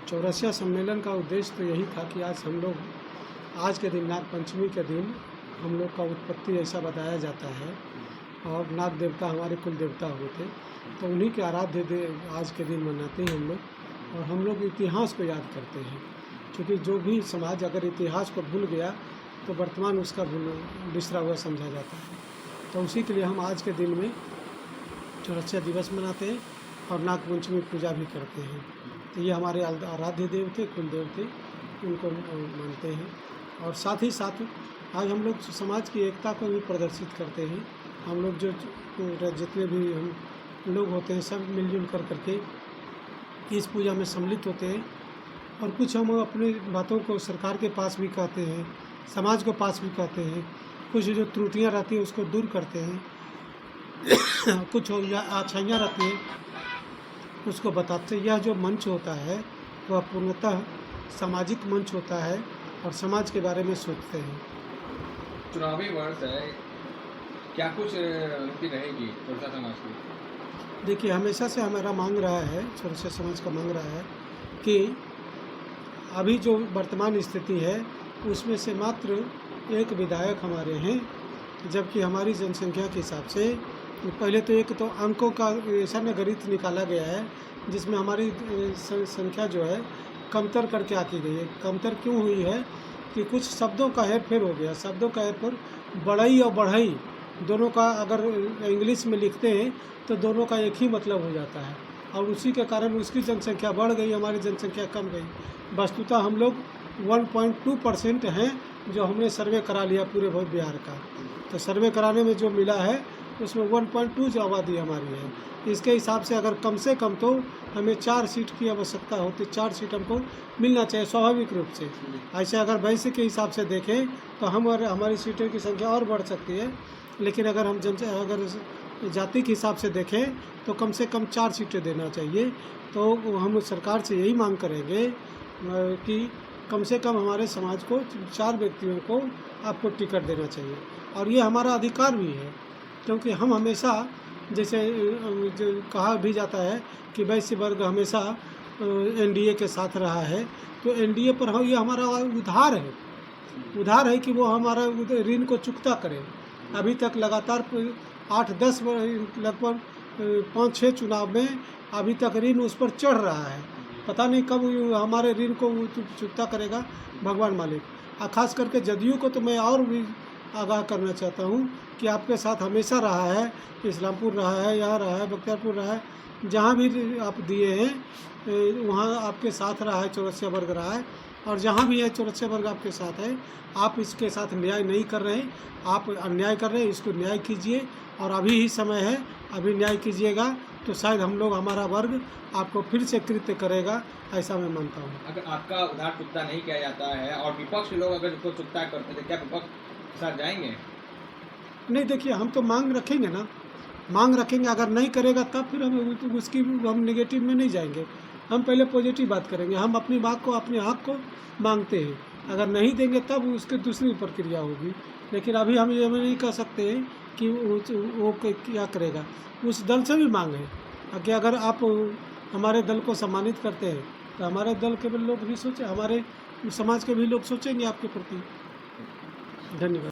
चौरसिया सम्मेलन का उद्देश्य तो यही था कि आज हम लोग आज के दिन नाग पंचमी के दिन हम लोग का उत्पत्ति ऐसा बताया जाता है और नाग देवता हमारे कुल देवता हुए थे, तो उन्हीं के आराध्य देव आज के दिन मनाते हैं हम लोग। और हम लोग इतिहास को याद करते हैं, क्योंकि जो भी समाज अगर इतिहास को भूल गया तो वर्तमान उसका बिसरा हुआ समझा जाता है। तो उसी के लिए हम आज के दिन में चौरसिया दिवस मनाते हैं और नाग पंचमी पूजा भी करते हैं। तो ये हमारे आराध्य देव थे, कुल देव थे, उनको मानते हैं। और साथ ही साथ आज हम लोग समाज की एकता को भी प्रदर्शित करते हैं। हम लोग जो जितने भी हम लोग होते हैं सब मिलजुल करके इस पूजा में सम्मिलित होते हैं। और कुछ हम अपनी बातों को सरकार के पास भी कहते हैं, समाज के पास भी कहते हैं, कुछ जो त्रुटियां रहती हैं उसको दूर करते हैं, कुछ अच्छाइयाँ रहती हैं उसको बताते हैं। यह जो मंच होता है वह पूर्णतः सामाजिक मंच होता है और समाज के बारे में सोचते हैं। चुनावी वर्ष है, क्या कुछ रणनीति रहेगी चौरसिया समाज की? देखिए, हमेशा से हमारा मांग रहा है, चौरसिया समाज का मांग रहा है कि अभी जो वर्तमान स्थिति है उसमें से मात्र एक विधायक हमारे हैं, जबकि हमारी जनसंख्या के हिसाब से पहले तो एक तो अंकों का ऐसा गणित निकाला गया है जिसमें हमारी संख्या जो है कमतर करके आकी गई है। कमतर क्यों हुई है कि कुछ शब्दों का हेरफेर हो गया। शब्दों का हेरफेर, बढ़ई और बढ़ई दोनों का अगर इंग्लिश में लिखते हैं तो दोनों का एक ही मतलब हो जाता है, और उसी के कारण उसकी जनसंख्या बढ़ गई, हमारी जनसंख्या कम गई। वस्तुतः हम लोग 1.2% हैं जो हमने सर्वे करा लिया पूरे बिहार का। तो सर्वे कराने में जो मिला है उसमें 1.2 जो आबादी हमारी है। इसके हिसाब से अगर कम से कम तो हमें 4 सीट की आवश्यकता होती, 4 सीट हमको मिलना चाहिए स्वाभाविक रूप से। ऐसे अगर वैसे के हिसाब से देखें तो हमारी सीटों की संख्या और बढ़ सकती है, लेकिन अगर हम अगर जाति के हिसाब से देखें तो कम से कम 4 सीटें देना चाहिए। तो हम सरकार से यही मांग करेंगे कि कम से कम हमारे समाज को 4 व्यक्तियों को आपको टिकट देना चाहिए, और ये हमारा अधिकार भी है, क्योंकि हम हमेशा जैसे जो कहा भी जाता है कि वैश्य वर्ग हमेशा एनडीए के साथ रहा है, तो एनडीए पर ये हमारा उधार है कि वो हमारा ऋण को चुकता करे। अभी तक लगातार 8-10 लगभग 5-6 चुनाव में अभी तक ऋण उस पर चढ़ रहा है। पता नहीं कब हमारे ऋण को चुकता करेगा भगवान मालिक। खास करके जदयू को तो मैं और भी आगाह करना चाहता हूँ कि आपके साथ हमेशा रहा है, इस्लामपुर रहा है, यहाँ रहा है, बख्तियारपुर रहा है, जहाँ भी आप दिए हैं वहाँ आपके साथ रहा है, चौरसिया वर्ग रहा है, और जहाँ भी है चौरसिया वर्ग आपके साथ है। आप इसके साथ न्याय नहीं कर रहे, आप अन्याय कर रहे हैं, इसको न्याय कीजिए, और अभी ही समय है, अभी न्याय कीजिएगा तो शायद हम लोग, हमारा वर्ग आपको फिर से कृत्य करेगा, ऐसा मैं मानता हूँ। अगर आपका उधार चुकता नहीं किया जाता है और विपक्ष के लोग अगर इसको चुकता करते तो क्या विपक्ष साथ जाएंगे? नहीं, देखिए, हम तो मांग रखेंगे ना, मांग रखेंगे। अगर नहीं करेगा तब फिर हम नेगेटिव में नहीं जाएंगे, हम पहले पॉजिटिव बात करेंगे। हम अपनी बात को, अपने हक को मांगते हैं, अगर नहीं देंगे तब उसकी दूसरी प्रक्रिया होगी। लेकिन अभी हम ये नहीं कह सकते हैं कि वो क्या करेगा। उस दल से भी मांग है कि अगर आप हमारे दल को सम्मानित करते हैं तो हमारे दल के लोग भी सोचें, हमारे समाज के भी लोग सोचेंगे आपके प्रति। धन्यवाद।